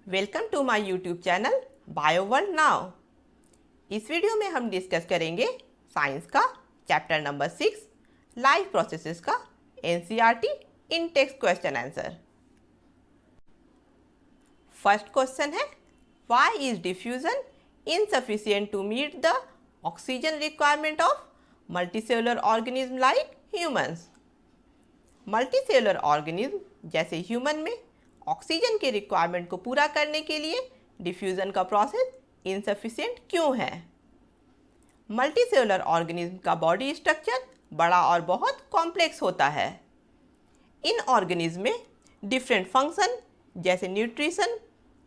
Welcome to my YouTube channel bio world now. इस video में हम डिस्कस करेंगे साइंस का चैप्टर नंबर 6 लाइफ प्रोसेसेस का NCERT in text question answer. First question है, why is diffusion insufficient to meet the oxygen requirement of multicellular organism like humans. Multicellular organism जैसे human में oxygen के requirement को पूरा करने के लिए डिफ्यूज़न का प्रोसेस इनसफिशिएंट क्यों है? मल्टीसेलुलर ऑर्गेनिज्म का बॉडी स्ट्रक्चर बड़ा और बहुत कॉम्प्लेक्स होता है। इन ऑर्गेनिज्म में डिफरेंट फंक्शन जैसे न्यूट्रिशन,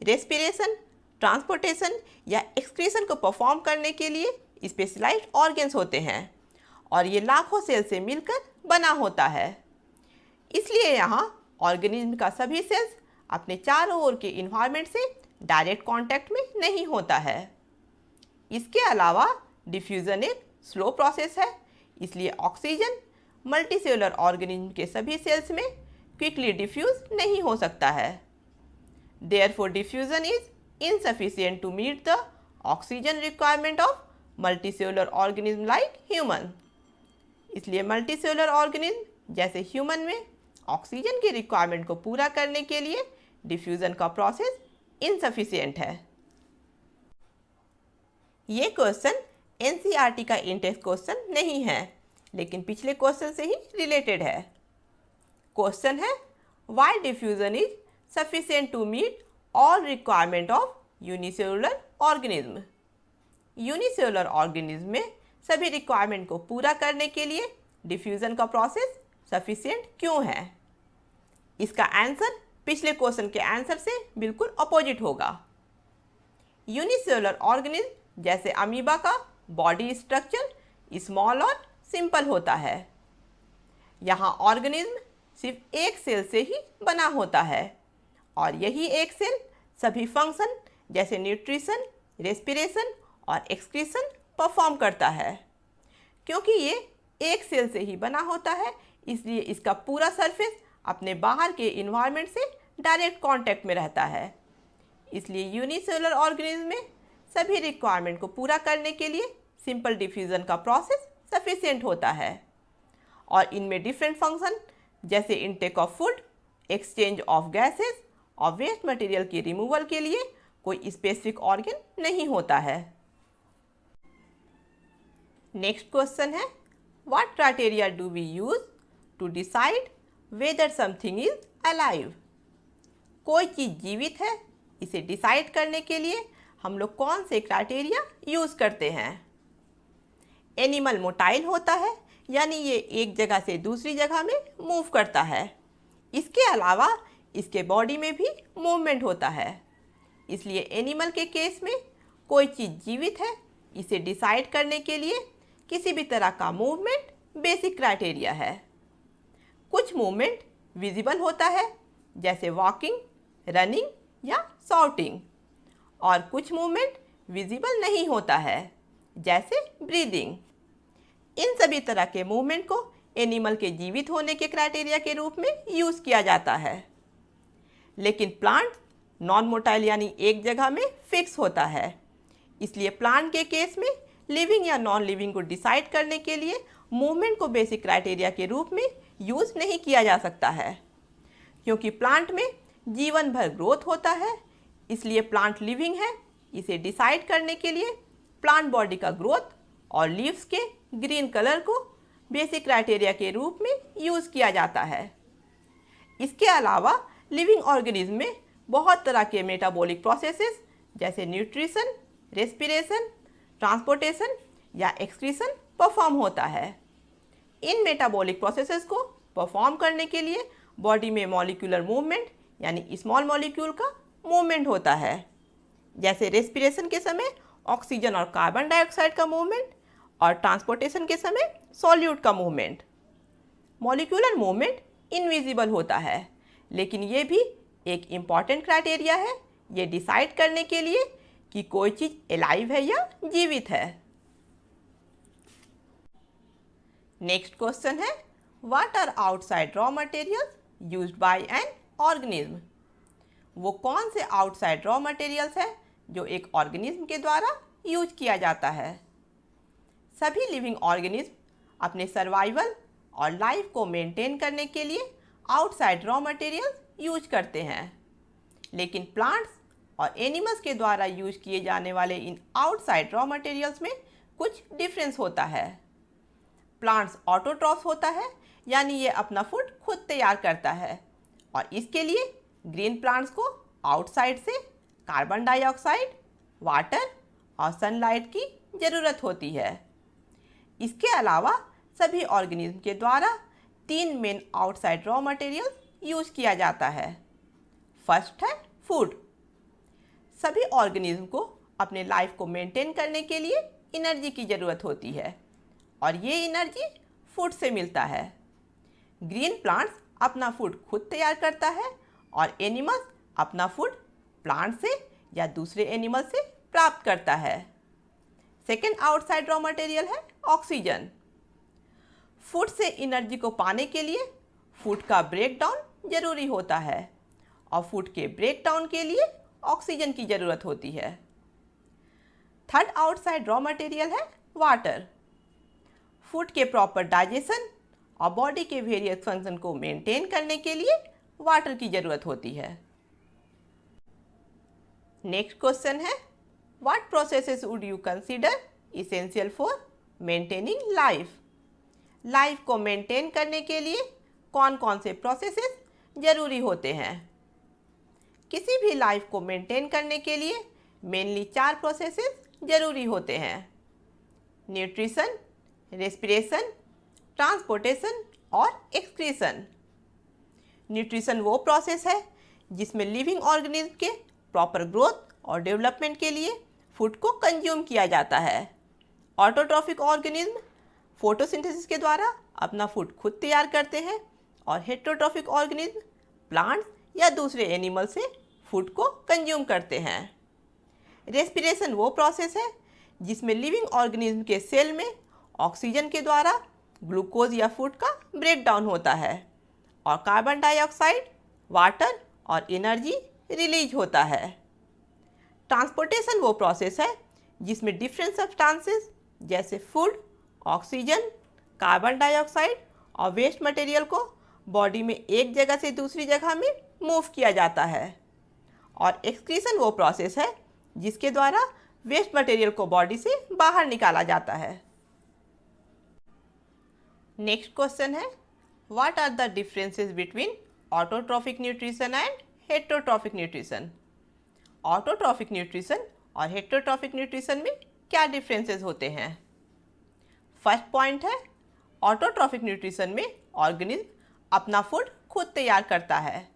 रेस्पिरेशन, ट्रांसपोर्टेशन या एक्सक्रीशन को परफॉर्म करने के लिए स्पेशलाइज्ड ऑर्गन्स होते हैं और ये लाखों सेल से मिलकर बना होता है। इसलिए यहाँ ऑर्गेनिज्म का सभी सेल्स अपने चारों ओर के इन्वायरमेंट से डायरेक्ट कांटेक्ट में नहीं होता है। इसके अलावा डिफ्यूज़न एक स्लो प्रोसेस है, इसलिए ऑक्सीजन मल्टीसेलुलर ऑर्गेनिज्म के सभी सेल्स में क्विकली डिफ्यूज नहीं हो सकता है। Therefore diffusion is insufficient to meet the oxygen requirement of multicellular organism like human. इसलिए मल्टीसेलुलर ऑर्गेनिज्म जैसे ह्यूमन में ऑक्सीजन की रिक्वायरमेंट को पूरा करने के लिए डिफ्यूज़न का प्रोसेस इनसफिशिएंट है। ये क्वेश्चन एनसीईआरटी का इंटेक्स्ट क्वेश्चन नहीं है, लेकिन पिछले क्वेश्चन से ही रिलेटेड है। क्वेश्चन है, why diffusion is sufficient to meet all requirement of unicellular organism. Unicellular organism में सभी रिक्वायरमेंट को पूरा करने के लिए डिफ्यूज़न का प्रोसेस सफिशिएंट क्यों है? इसका आंसर पिछले क्वेश्चन के आंसर से बिल्कुल अपोजिट होगा। यूनिसेलुलर ऑर्गेनिज्म जैसे अमीबा का बॉडी स्ट्रक्चर स्मॉल और सिंपल होता है। यहाँ ऑर्गेनिज्म सिर्फ एक सेल से ही बना होता है और यही एक सेल सभी फंक्शन जैसे न्यूट्रिशन, रेस्पिरेशन और एक्सक्रीशन परफॉर्म करता है। क्योंकि ये एक सेल से ही बना होता है, इसलिए इसका पूरा सरफेस अपने बाहर के इन्वायरमेंट से डायरेक्ट कांटेक्ट में रहता है। इसलिए यूनिसेलुलर ऑर्गेनिज्म में सभी रिक्वायरमेंट को पूरा करने के लिए सिंपल डिफ्यूज़न का प्रोसेस सफिशिएंट होता है और इनमें डिफरेंट फंक्शन जैसे intake of food, exchange of gases और वेस्ट मटेरियल की रिमूवल के लिए कोई स्पेसिफिक ऑर्गन नहीं होता है। नेक्स्ट क्वेश्चन है, what criteria do we use to decide whether something is alive. कोई चीज़ जीवित है, इसे डिसाइड करने के लिए हम लोग कौन से क्राइटेरिया यूज़ करते हैं? एनिमल मोटाइल होता है, यानी ये एक जगह से दूसरी जगह में मूव करता है। इसके अलावा इसके बॉडी में भी मूवमेंट होता है। इसलिए एनिमल के केस में कोई चीज़ जीवित है, इसे डिसाइड करने के लिए किसी भी तरह का मूवमेंट बेसिक क्राइटेरिया है। कुछ मूवमेंट विजिबल होता है जैसे वॉकिंग, रनिंग या शाउटिंग, और कुछ मूवमेंट विजिबल नहीं होता है जैसे ब्रीदिंग। इन सभी तरह के मूवमेंट को एनिमल के जीवित होने के क्राइटेरिया के रूप में यूज़ किया जाता है। लेकिन प्लांट नॉन मोटाइल यानी एक जगह में फिक्स होता है। इसलिए प्लांट के केस में लिविंग या नॉन लिविंग को डिसाइड करने के लिए मूवमेंट को बेसिक क्राइटेरिया के रूप में यूज़ नहीं किया जा सकता है। क्योंकि प्लांट में जीवन भर ग्रोथ होता है, इसलिए प्लांट लिविंग है, इसे डिसाइड करने के लिए प्लांट बॉडी का ग्रोथ और लीव्स के ग्रीन कलर को बेसिक क्राइटेरिया के रूप में यूज़ किया जाता है। इसके अलावा लिविंग ऑर्गेनिज्म में बहुत तरह के मेटाबॉलिक प्रोसेसेस जैसे न्यूट्रिशन, रेस्पिरेशन, ट्रांसपोर्टेशन या एक्सक्रीशन परफॉर्म होता है। इन मेटाबॉलिक प्रोसेसेस को परफॉर्म करने के लिए बॉडी में मॉलिक्यूलर मूवमेंट यानी स्मॉल मॉलिक्यूल का मूवमेंट होता है, जैसे रेस्पिरेशन के समय ऑक्सीजन और कार्बन डाइऑक्साइड का मूवमेंट और ट्रांसपोर्टेशन के समय सॉल्यूट का मूवमेंट। मॉलिक्यूलर मूवमेंट इनविजिबल होता है, लेकिन ये भी एक इम्पॉर्टेंट क्राइटेरिया है ये डिसाइड करने के लिए कि कोई चीज़ एलाइव है या जीवित है। नेक्स्ट क्वेश्चन है, what are outside raw materials used by an organism. वो कौन से आउटसाइड रॉ मटेरियल्स है जो एक ऑर्गेनिज्म के द्वारा यूज किया जाता है। सभी लिविंग ऑर्गेनिज्म अपने सर्वाइवल और लाइफ को मेंटेन करने के लिए आउटसाइड रॉ मटेरियल्स यूज करते हैं, लेकिन प्लांट्स और एनिमल्स के द्वारा यूज किए जाने वाले इन आउटसाइड रॉ मटेरियल्स में कुछ डिफरेंस होता है। प्लांट्स ऑटोट्रॉफ्स होता है, यानी ये अपना फूड खुद तैयार करता है और इसके लिए ग्रीन प्लांट्स को आउटसाइड से कार्बन डाइऑक्साइड, वाटर और सनलाइट की ज़रूरत होती है। इसके अलावा सभी ऑर्गेनिज्म के द्वारा 3 main outside raw materials use किया जाता है। फर्स्ट है फूड। सभी ऑर्गेनिज्म को अपने लाइफ को मेंटेन करने के लिए एनर्जी की ज़रूरत होती है और ये एनर्जी फूड से मिलता है। ग्रीन प्लांट्स अपना फूड खुद तैयार करता है और एनिमल्स अपना फूड प्लांट से या दूसरे एनिमल से प्राप्त करता है। सेकेंड आउटसाइड रॉ मटेरियल है ऑक्सीजन। फूड से एनर्जी को पाने के लिए फूड का ब्रेकडाउन जरूरी होता है और फूड के ब्रेकडाउन के लिए ऑक्सीजन की ज़रूरत होती है। थर्ड आउटसाइड रॉ मटेरियल है वाटर। फूड के प्रॉपर डाइजेशन और बॉडी के वेरियस फंक्शन को मेंटेन करने के लिए वाटर की ज़रूरत होती है। नेक्स्ट क्वेश्चन है, what processes would you consider essential for maintaining life. Life को मेंटेन करने के लिए कौन कौन से प्रोसेसेस ज़रूरी होते हैं। किसी भी लाइफ को मेंटेन करने के लिए मेनली 4 प्रोसेसेस ज़रूरी होते हैं: न्यूट्रिशन, रेस्पिरेशन, ट्रांसपोर्टेशन और एक्सक्रीशन। न्यूट्रिशन वो प्रोसेस है जिसमें लिविंग ऑर्गेनिज्म के प्रॉपर ग्रोथ और डेवलपमेंट के लिए फूड को कंज्यूम किया जाता है। ऑटोट्रॉफिक ऑर्गेनिज्म फोटोसिंथेसिस के द्वारा अपना फूड खुद तैयार करते हैं और हेटेरोट्रॉफिक ऑर्गेनिज्म प्लांट्स या दूसरे एनिमल से फूड को कंज्यूम करते हैं। रेस्पिरेशन वो प्रोसेस है जिसमें लिविंग ऑर्गेनिज्म के सेल में ऑक्सीजन के द्वारा ग्लूकोज या फूड का ब्रेकडाउन होता है और कार्बन डाइऑक्साइड, वाटर और एनर्जी रिलीज होता है। ट्रांसपोर्टेशन वो प्रोसेस है जिसमें डिफरेंट सब्सटेंसेस जैसे फूड, ऑक्सीजन, कार्बन डाइऑक्साइड और वेस्ट मटेरियल को बॉडी में एक जगह से दूसरी जगह में मूव किया जाता है। और एक्सक्रीशन वो प्रोसेस है जिसके द्वारा वेस्ट मटेरियल को बॉडी से बाहर निकाला जाता है। नेक्स्ट क्वेश्चन है, what are the differences between autotrophic nutrition and heterotrophic nutrition. Autotrophic nutrition और हेटेरोट्रॉफिक न्यूट्रिशन में क्या डिफरेंसेस होते हैं। फर्स्ट पॉइंट है, ऑटोट्रॉफिक न्यूट्रिशन में ऑर्गेनिज्म अपना फूड खुद तैयार करता है,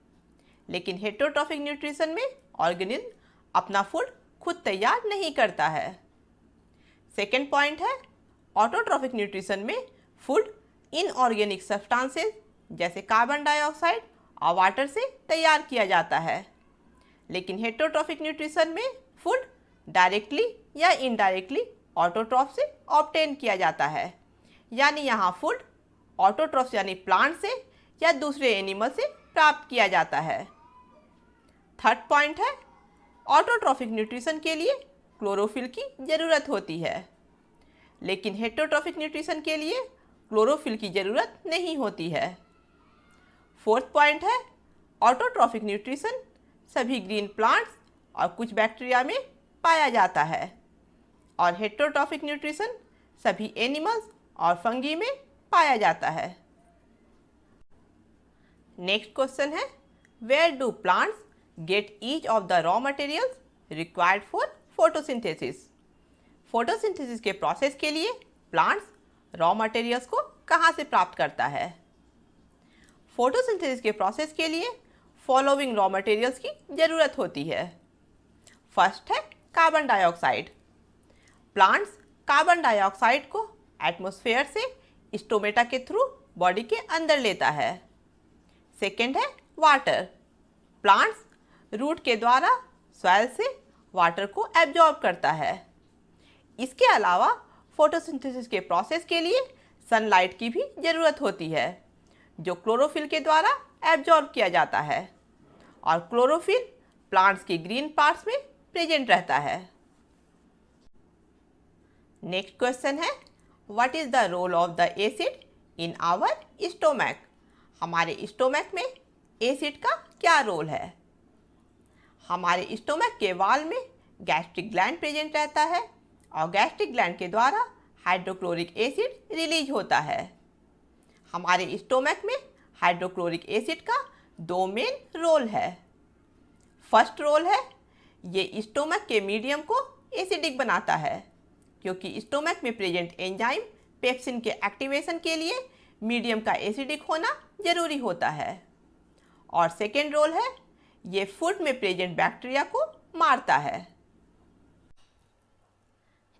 लेकिन हेटेरोट्रॉफिक न्यूट्रिशन में ऑर्गेनिज्म अपना फूड खुद तैयार नहीं करता है। सेकेंड पॉइंट है, ऑटोट्रॉफिक न्यूट्रिशन में फूड इनऑर्गेनिक सब्सटेंसेस जैसे कार्बन डाइऑक्साइड और वाटर से तैयार किया जाता है, लेकिन हेटेरोट्रॉफिक न्यूट्रिशन में फूड डायरेक्टली या इनडायरेक्टली ऑटोट्रॉफ से ऑब्टेन किया जाता है, यानी यहाँ फूड ऑटोट्रॉफ यानी प्लांट से या दूसरे एनिमल से प्राप्त किया जाता है। थर्ड पॉइंट है, ऑटोट्रॉफिक न्यूट्रिशन के लिए क्लोरोफिल की ज़रूरत होती है, लेकिन हेटेरोट्रॉफिक न्यूट्रिशन के लिए क्लोरोफिल की ज़रूरत नहीं होती है। फोर्थ पॉइंट है, ऑटोट्रॉफिक न्यूट्रिशन सभी ग्रीन प्लांट्स और कुछ बैक्टीरिया में पाया जाता है और हेटेरोट्रॉफिक न्यूट्रिशन सभी एनिमल्स और फंगी में पाया जाता है। नेक्स्ट क्वेश्चन है, where do plants get each of the raw materials required for photosynthesis. Photosynthesis के प्रोसेस के लिए प्लांट्स रॉ मटेरियल्स को कहाँ से प्राप्त करता है। फोटोसिंथेसिस के प्रोसेस के लिए फॉलोइंग रॉ मटेरियल्स की ज़रूरत होती है। फर्स्ट है carbon dioxide. Plants carbon dioxide को एटमॉस्फेयर से स्टोमेटा के थ्रू बॉडी के अंदर लेता है। सेकेंड है वाटर। प्लांट्स रूट के द्वारा सॉइल से वाटर को एब्जॉर्ब करता है। इसके अलावा फोटोसिंथेसिस के प्रोसेस के लिए सनलाइट की भी ज़रूरत होती है, जो क्लोरोफिल के द्वारा एब्जॉर्ब किया जाता है और क्लोरोफिल प्लांट्स के ग्रीन पार्ट्स में प्रेजेंट रहता है। नेक्स्ट क्वेश्चन है, what is the role of the acid in our stomach? हमारे स्टोमक में एसिड का क्या रोल है? हमारे स्टोमक के वॉल में गैस्ट्रिक ग्लैंड प्रेजेंट रहता है और गैस्ट्रिक ग्लैंड के द्वारा हाइड्रोक्लोरिक एसिड रिलीज होता है। हमारे स्टोमक में हाइड्रोक्लोरिक एसिड का दो मेन रोल है। फर्स्ट रोल है, ये स्टोमक के मीडियम को एसिडिक बनाता है, क्योंकि स्टोमक में प्रेजेंट एंजाइम पेप्सिन के एक्टिवेशन के लिए मीडियम का एसिडिक होना जरूरी होता है। और सेकेंड रोल है, ये फूड में प्रेजेंट बैक्टीरिया को मारता है।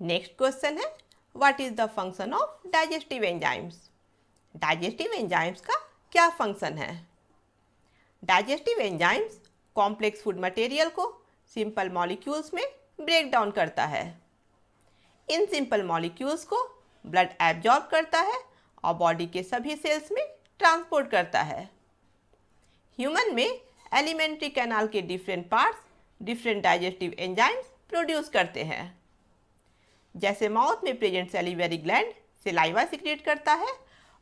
नेक्स्ट क्वेश्चन है, what is the function of digestive enzymes? Digestive enzymes का क्या फंक्शन है? Digestive enzymes complex food material को सिंपल मॉलिक्यूल्स में ब्रेक डाउन करता है। इन सिंपल मॉलिक्यूल्स को ब्लड एब्जॉर्ब करता है और बॉडी के सभी सेल्स में ट्रांसपोर्ट करता है। ह्यूमन में एलिमेंट्री कैनाल के different parts different digestive enzymes produce करते हैं। जैसे माउथ में present salivary gland saliva secrete करता है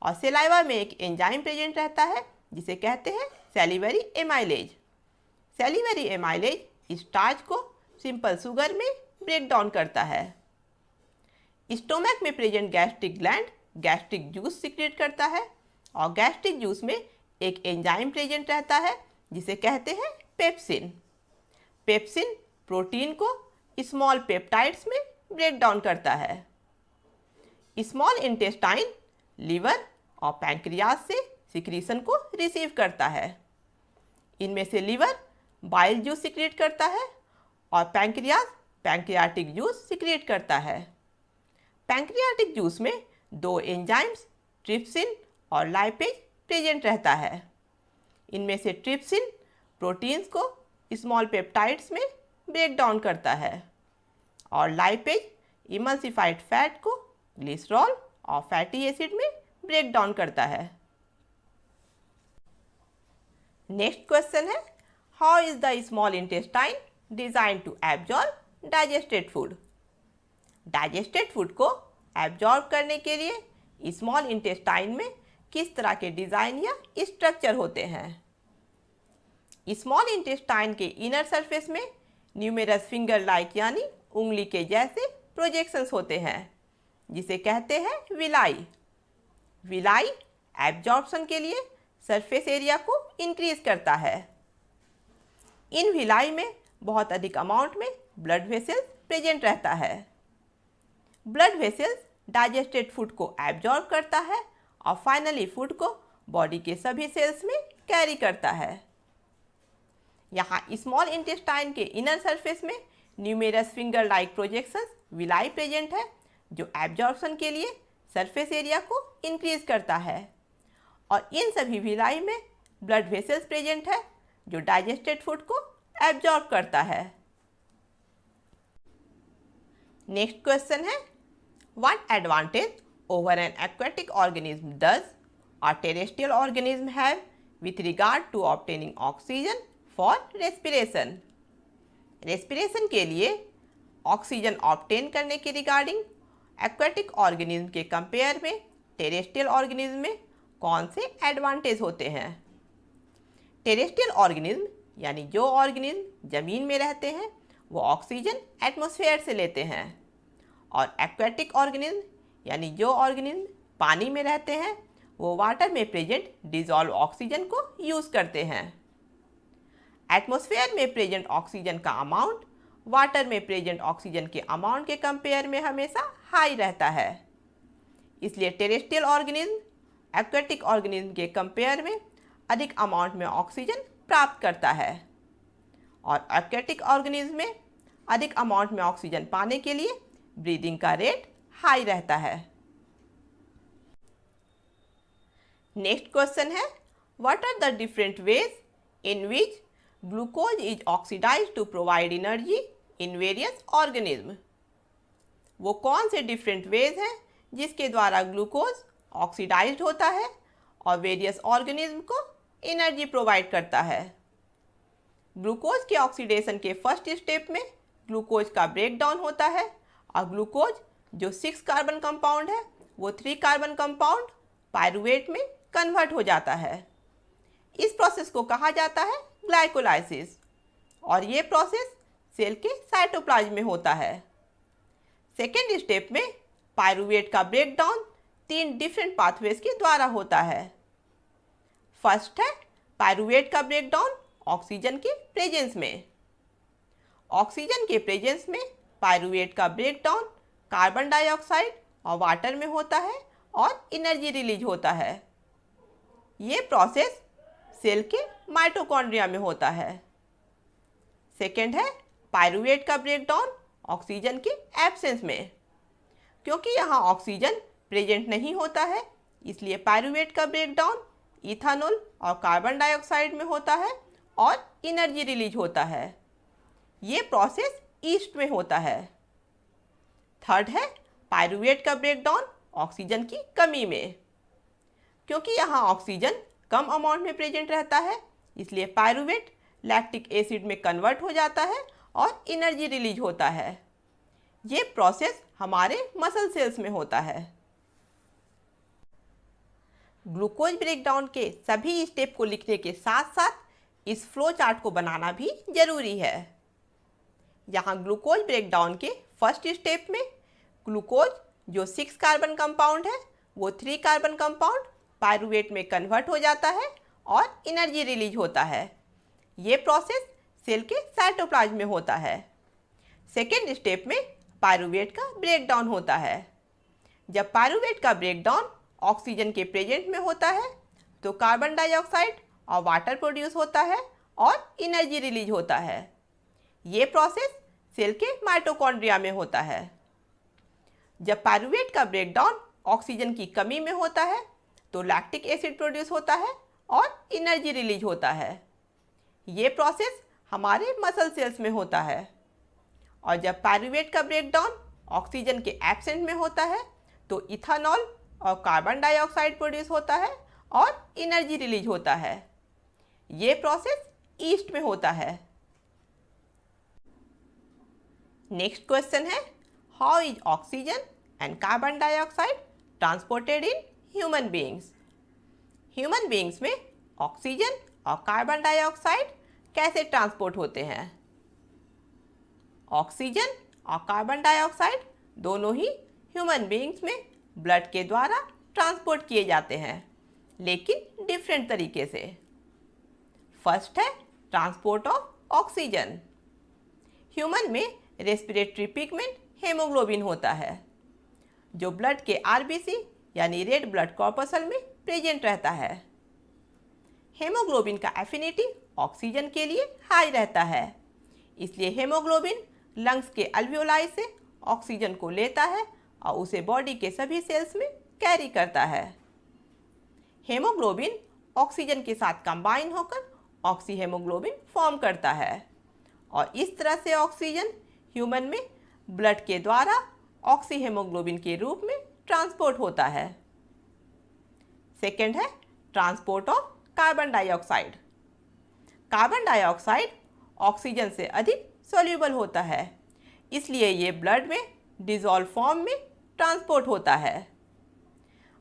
और सलाइवा में एक एंजाइम प्रेजेंट रहता है जिसे कहते हैं salivary amylase. Salivary amylase starch को सिंपल शुगर में ब्रेक डाउन करता है। स्टोमक में present gastric gland gastric juice secrete करता है और गैस्ट्रिक जूस में एक एंजाइम प्रेजेंट रहता है जिसे कहते हैं पेप्सिन। पेप्सिन प्रोटीन को स्मॉल पेप्टाइड्स में ब्रेक डाउन करता है। स्मॉल इंटेस्टाइन लीवर और पैंक्रियाज से सिक्रीशन को रिसीव करता है। इनमें से लीवर बाइल जूस सिक्रीट करता है और पैंक्रियाज पैंक्रियाटिक जूस सिक्रीट करता है। पैंक्रियाटिक जूस में दो एंजाइम्स ट्रिप्सिन और लाइपेज प्रेजेंट रहता है। इनमें से ट्रिप्सिन प्रोटीन्स को स्मॉल पेप्टाइड्स में ब्रेक डाउन करता है और लाइपेज इमल्सिफाइड फैट को ग्लिसरॉल और फैटी एसिड में ब्रेक डाउन करता है। नेक्स्ट क्वेश्चन है, how is the small intestine design to absorb digested food? Digested food को एब्जॉर्ब करने के लिए स्मॉल इंटेस्टाइन में किस तरह के डिज़ाइन या स्ट्रक्चर होते हैं? स्मॉल इंटेस्टाइन के इनर सरफेस में न्यूमेरस फिंगर लाइक यानी उंगली के जैसे प्रोजेक्शंस होते हैं जिसे कहते हैं विलाई। विलाई एब्जॉर्प्शन के लिए सरफेस एरिया को इंक्रीज करता है। इन विलाई में बहुत अधिक अमाउंट में ब्लड वेसल्स प्रेजेंट रहता है। ब्लड वेसल्स डाइजेस्टेड फूड को एब्जॉर्ब करता है और फाइनली फूड को बॉडी के सभी सेल्स में कैरी करता है। यहाँ स्मॉल इंटेस्टाइन के इनर सरफेस में numerous finger like projections villi present है जो एब्जॉर्प्शन के लिए सरफेस एरिया को इंक्रीज करता है और इन सभी विलाई में ब्लड वेसल्स प्रेजेंट है जो डाइजेस्टेड फूड को एब्जॉर्ब करता है। नेक्स्ट क्वेश्चन है, what advantage over an aquatic organism does a terrestrial organism have with regard to obtaining oxygen for respiration? Respiration के लिए ऑक्सीजन ऑब्टेन करने के रिगार्डिंग एक्वेटिक ऑर्गेनिज्म के कंपेयर में टेरेस्ट्रियल ऑर्गेनिज्म में कौन से एडवांटेज होते हैं? टेरेस्ट्रियल ऑर्गेनिज्म यानी जो ऑर्गेनिज्म जमीन में रहते हैं वो ऑक्सीजन एटमॉस्फेयर से लेते हैं और एक्वेटिक ऑर्गेनिज्म यानी जो ऑर्गेनिज्म पानी में रहते हैं वो वाटर में प्रेजेंट डिजॉल्व ऑक्सीजन को यूज़ करते हैं। एटमॉस्फेयर में प्रेजेंट ऑक्सीजन का अमाउंट वाटर में प्रेजेंट ऑक्सीजन के अमाउंट के कंपेयर में हमेशा हाई रहता है। इसलिए टेरेस्ट्रियल ऑर्गेनिज्म एक्वेटिक ऑर्गेनिज्म के कंपेयर में अधिक अमाउंट में ऑक्सीजन प्राप्त करता है और एक्वेटिक ऑर्गेनिज्म में अधिक अमाउंट में ऑक्सीजन पाने के लिए ब्रीदिंग का रेट हाई रहता है। नेक्स्ट क्वेश्चन है, what are the different ways in which glucose is oxidised to provide energy in various organism? वो कौन से डिफरेंट वेज हैं जिसके द्वारा ग्लूकोज ऑक्सीडाइज्ड होता है और वेरियस ऑर्गेनिज्म को एनर्जी प्रोवाइड करता है? ग्लूकोज के ऑक्सीडेशन के फर्स्ट स्टेप में ग्लूकोज का ब्रेक डाउन होता है और ग्लूकोज जो 6 कार्बन कंपाउंड है वो 3 कार्बन कंपाउंड पायरुवेट में कन्वर्ट हो जाता है। इस प्रोसेस को कहा जाता है ग्लाइकोलाइसिस और ये प्रोसेस सेल के साइटोप्लाज्म में होता है। सेकेंड स्टेप में पायरुवेट का ब्रेक डाउन 3 डिफरेंट पाथवेज के द्वारा होता है। फर्स्ट है पायरुवेट का ब्रेक डाउन ऑक्सीजन के प्रेजेंस में। ऑक्सीजन के प्रेजेंस में पायरुवेट का ब्रेक डाउन कार्बन डाइऑक्साइड और वाटर में होता है और एनर्जी रिलीज होता है। ये प्रोसेस सेल के माइटोकॉन्ड्रिया में होता है। सेकेंड है पायरुवेट का ब्रेक डाउन ऑक्सीजन के एब्सेंस में। क्योंकि यहाँ ऑक्सीजन प्रेजेंट नहीं होता है इसलिए पायरुवेट का ब्रेक डाउन इथानॉल और कार्बन डाइऑक्साइड में होता है और एनर्जी रिलीज होता है। ये प्रोसेस ईस्ट में होता है। थर्ड है पायरुवेट का ब्रेक डाउन ऑक्सीजन की कमी में। क्योंकि यहाँ ऑक्सीजन कम अमाउंट में प्रेजेंट रहता है इसलिए पायरुवेट लैक्टिक एसिड में कन्वर्ट हो जाता है और एनर्जी रिलीज होता है। ये प्रोसेस हमारे मसल सेल्स में होता है। ग्लूकोज ब्रेकडाउन के सभी स्टेप को लिखने के साथ साथ इस फ्लो चार्ट को बनाना भी जरूरी है। यहाँ ग्लूकोज ब्रेकडाउन के फर्स्ट स्टेप में ग्लूकोज जो 6 कार्बन कंपाउंड है वो 3 कार्बन कंपाउंड पायरुवेट में कन्वर्ट हो जाता है और एनर्जी रिलीज होता है। ये प्रोसेस सेल के साइटोप्लाज्म में होता है। सेकेंड स्टेप में पायरुवेट का ब्रेकडाउन होता है। जब पायरुवेट का ब्रेकडाउन ऑक्सीजन के प्रेजेंट में होता है तो कार्बन डाइऑक्साइड और वाटर प्रोड्यूस होता है और एनर्जी रिलीज होता है। ये प्रोसेस सेल के माइटोकॉन्ड्रिया में होता है। जब पायरुवेट का ब्रेकडाउन ऑक्सीजन की कमी में होता है तो लैक्टिक एसिड प्रोड्यूस होता है और एनर्जी रिलीज होता है। ये प्रोसेस हमारे मसल सेल्स में होता है। और जब पायरुवेट का ब्रेकडाउन ऑक्सीजन के एब्सेंट में होता है तो इथानॉल और कार्बन डाइऑक्साइड प्रोड्यूस होता है और एनर्जी रिलीज होता है। ये प्रोसेस ईस्ट में होता है। नेक्स्ट क्वेश्चन है, how is oxygen and carbon dioxide transported in human beings? Human beings में ऑक्सीजन और कार्बन डाइऑक्साइड कैसे ट्रांसपोर्ट होते हैं? ऑक्सीजन और कार्बन डाइऑक्साइड दोनों ही ह्यूमन बीइंग्स में ब्लड के द्वारा ट्रांसपोर्ट किए जाते हैं, लेकिन डिफरेंट तरीके से। फर्स्ट है ट्रांसपोर्ट ऑफ ऑक्सीजन। ह्यूमन में रेस्पिरेटरी पिगमेंट हेमोग्लोबिन होता है जो ब्लड के आरबीसी यानी रेड ब्लड कॉर्पसल में प्रेजेंट रहता है। हेमोग्लोबिन का एफिनिटी ऑक्सीजन के लिए हाई रहता है, इसलिए हेमोग्लोबिन लंग्स के अल्वियोलाई से ऑक्सीजन को लेता है और उसे बॉडी के सभी सेल्स में कैरी करता है। हेमोग्लोबिन ऑक्सीजन के साथ कंबाइन होकर ऑक्सीहेमोग्लोबिन फॉर्म करता है और इस तरह से ऑक्सीजन ह्यूमन में ब्लड के द्वारा ऑक्सीहेमोग्लोबिन के रूप में ट्रांसपोर्ट होता है। सेकेंड है transport of carbon dioxide. Carbon dioxide oxygen से अधिक सॉल्यूबल होता है, इसलिए ये ब्लड में डिसॉल्व फॉर्म में ट्रांसपोर्ट होता है।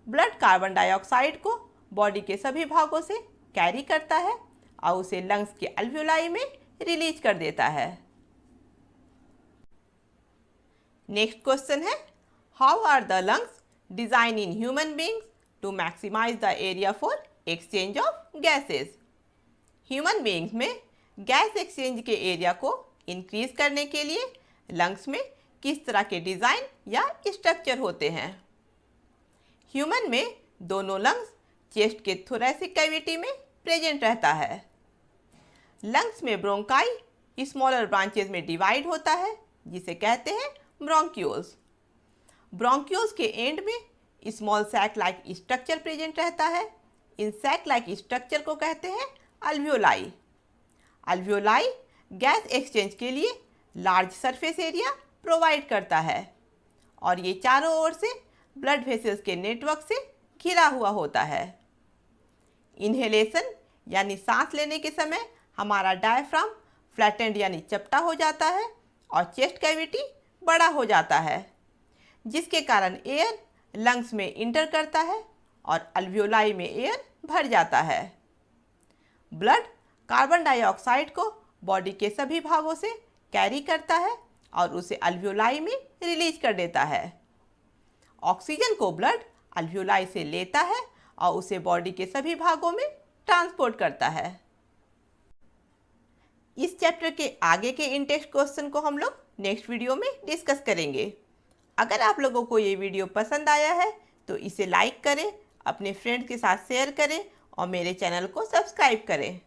ब्लड कार्बन डाइऑक्साइड को बॉडी के सभी भागों से कैरी करता है और उसे लंग्स के अल्वियोलाई में रिलीज कर देता है। नेक्स्ट क्वेश्चन है, how are the lungs design in human beings to maximise the area for exchange of gases? Human beings में गैस एक्सचेंज के एरिया को इंक्रीज करने के लिए लंग्स में किस तरह के डिज़ाइन या स्ट्रक्चर होते हैं? ह्यूमन में दोनों लंग्स चेस्ट के थोरैसिक कैविटी में प्रेजेंट रहता है। लंग्स में ब्रोंकाई स्मॉलर ब्रांचेज में डिवाइड होता है जिसे कहते हैं ब्रोंक्यूल्स। ब्रोंक्यूल्स के एंड में small sac like structure present रहता है। इन सैक लाइक स्ट्रक्चर को कहते हैं अल्वियोलाई। अल्वियोलाई गैस एक्सचेंज के लिए लार्ज सरफेस एरिया प्रोवाइड करता है और ये चारों ओर से ब्लड वेसल्स के नेटवर्क से घिरा हुआ होता है। इन्हेलेशन यानी सांस लेने के समय हमारा डायफ्राम फ्लैटेंड यानी चपटा हो जाता है और चेस्ट कैविटी बड़ा हो जाता है, जिसके कारण एयर लंग्स में इंटर करता है और अल्वियोलाई में एयर भर जाता है। ब्लड कार्बन डाइऑक्साइड को बॉडी के सभी भागों से कैरी करता है और उसे अल्वियोलाई में रिलीज कर देता है। ऑक्सीजन को ब्लड अल्वियोलाई से लेता है और उसे बॉडी के सभी भागों में ट्रांसपोर्ट करता है। इस चैप्टर के आगे के इन टेक्स्ट क्वेश्चन को हम लोग नेक्स्ट वीडियो में डिस्कस करेंगे। अगर आप लोगों को ये वीडियो पसंद आया है तो इसे लाइक करें, अपने फ्रेंड्स के साथ शेयर करें और मेरे चैनल को सब्सक्राइब करें।